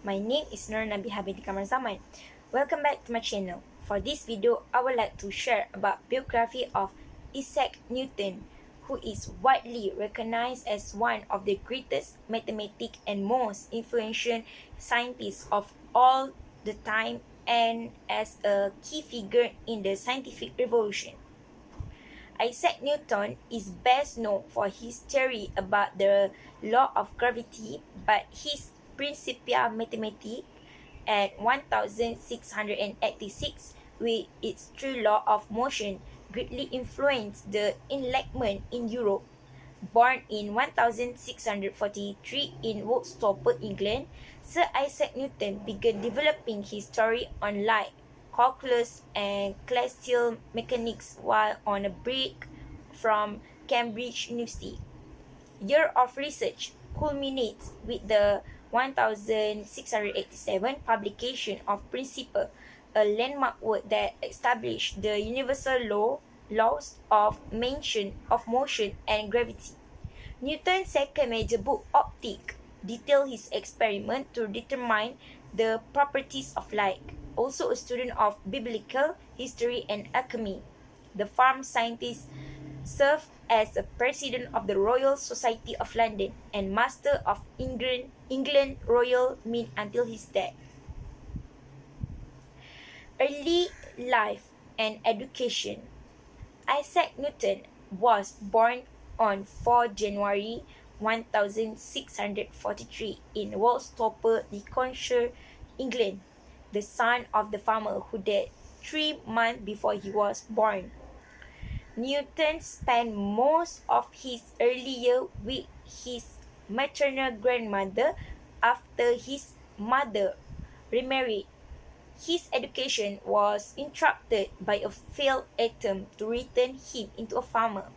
My name is Nur Nabi Habibti Kamar Zaman. Welcome back to my channel. For this video, I would like to share about biography of Isaac Newton, who is widely recognized as one of the greatest mathematics and most influential scientists of all the time and as a key figure in the scientific revolution. Isaac Newton is best known for his theory about the law of gravity, but his Principia Mathematica at 1686 with its three law of motion greatly influenced the Enlightenment in Europe. Born in 1643 in Woolstopper, England, Sir Isaac Newton began developing his theory on light, calculus, and celestial mechanics while on a break from Cambridge University. Year of research culminates with the 1687 publication of Principia, a landmark work that established the universal laws of motion and gravity. Newton's second major book, Optics, detailed his experiment to determine the properties of light. Also a student of biblical history and alchemy, the farm scientist served as a president of the Royal Society of London and master of England Royal Mint until his death. Early life and education. Isaac Newton was born on 4 January 1643 in Woolstopper, Lincolnshire, England, the son of the farmer who died 3 months before he was born. Newton spent most of his early years with his maternal grandmother after his mother remarried. His education was interrupted by a failed attempt to return him into a farmer,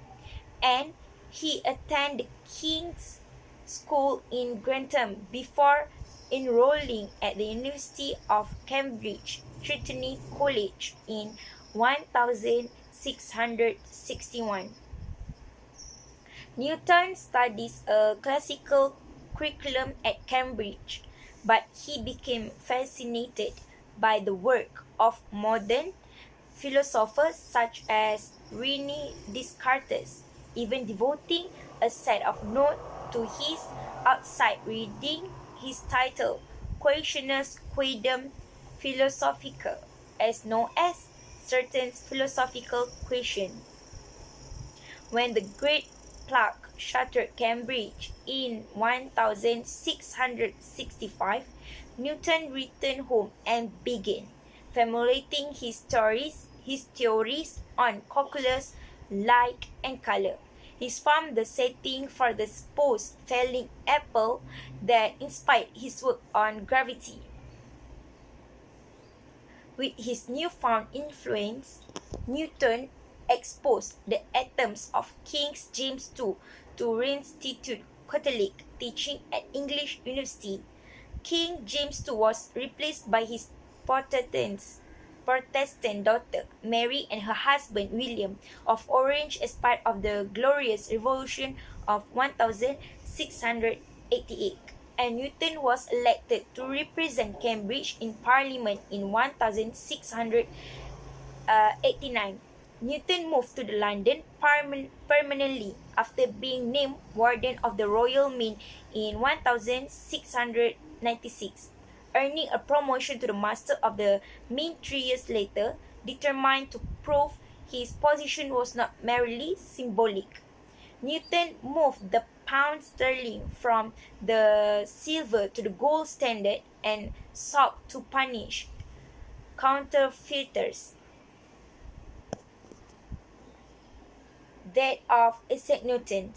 and he attended King's School in Grantham before enrolling at the University of Cambridge Trinity College in 1661. Newton studies a classical curriculum at Cambridge, but he became fascinated by the work of modern philosophers such as Rene Descartes, even devoting a set of notes to his outside reading his title Questiones Quaedam Philosophica, as known as certain philosophical question. When the Great Plague shattered Cambridge in 1665, Newton returned home and began formulating his theories on calculus, light, and color. He found the setting for the supposed falling apple that inspired his work on gravity. With his newfound influence, Newton exposed the atoms of King James II to reinstitute Catholic teaching at English University. King James II was replaced by his Protestant daughter Mary and her husband William of Orange as part of the Glorious Revolution of 1688. And Newton was elected to represent Cambridge in Parliament in 1689. Newton moved to London permanently after being named Warden of the Royal Mint in 1696, earning a promotion to the Master of the Mint 3 years later, determined to prove his position was not merely symbolic. Newton moved the pound sterling from the silver to the gold standard and sought to punish counterfeiters. Death of Isaac Newton.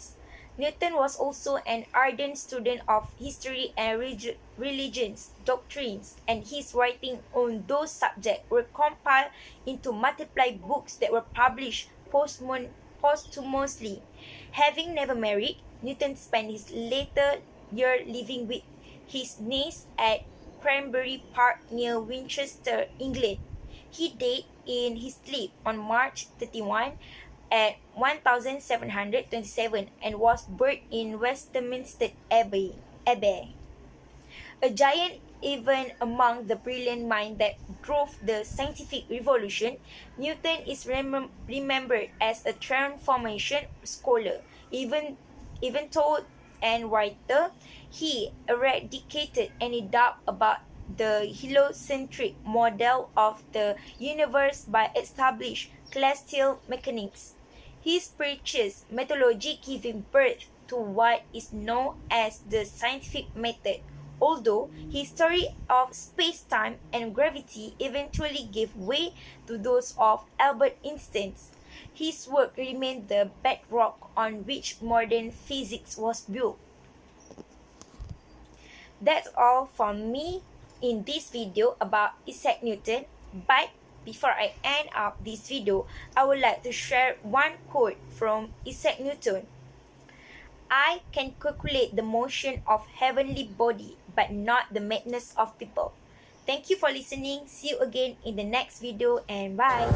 Newton was also an ardent student of history and religious doctrines, and his writings on those subjects were compiled into multiple books that were published posthumously. Having never married, Newton spent his later years living with his niece at Cranberry Park near Winchester, England. He died in his sleep on March 31 at 1727 and was buried in Westminster Abbey. A giant even among the brilliant minds that drove the scientific revolution, Newton is remembered as a transformation scholar, even though and writer. He eradicated any doubt about the heliocentric model of the universe by establishing celestial mechanics. His precise methodology giving birth to what is known as the scientific method, although his theory of space-time and gravity eventually gave way to those of Albert Einstein. His work remained the bedrock on which modern physics was built. That's all from me in this video about Isaac Newton, but before I end up this video, I would like to share one quote from Isaac Newton. I can calculate the motion of heavenly body, but not the madness of people. Thank you for listening. See you again in the next video and bye.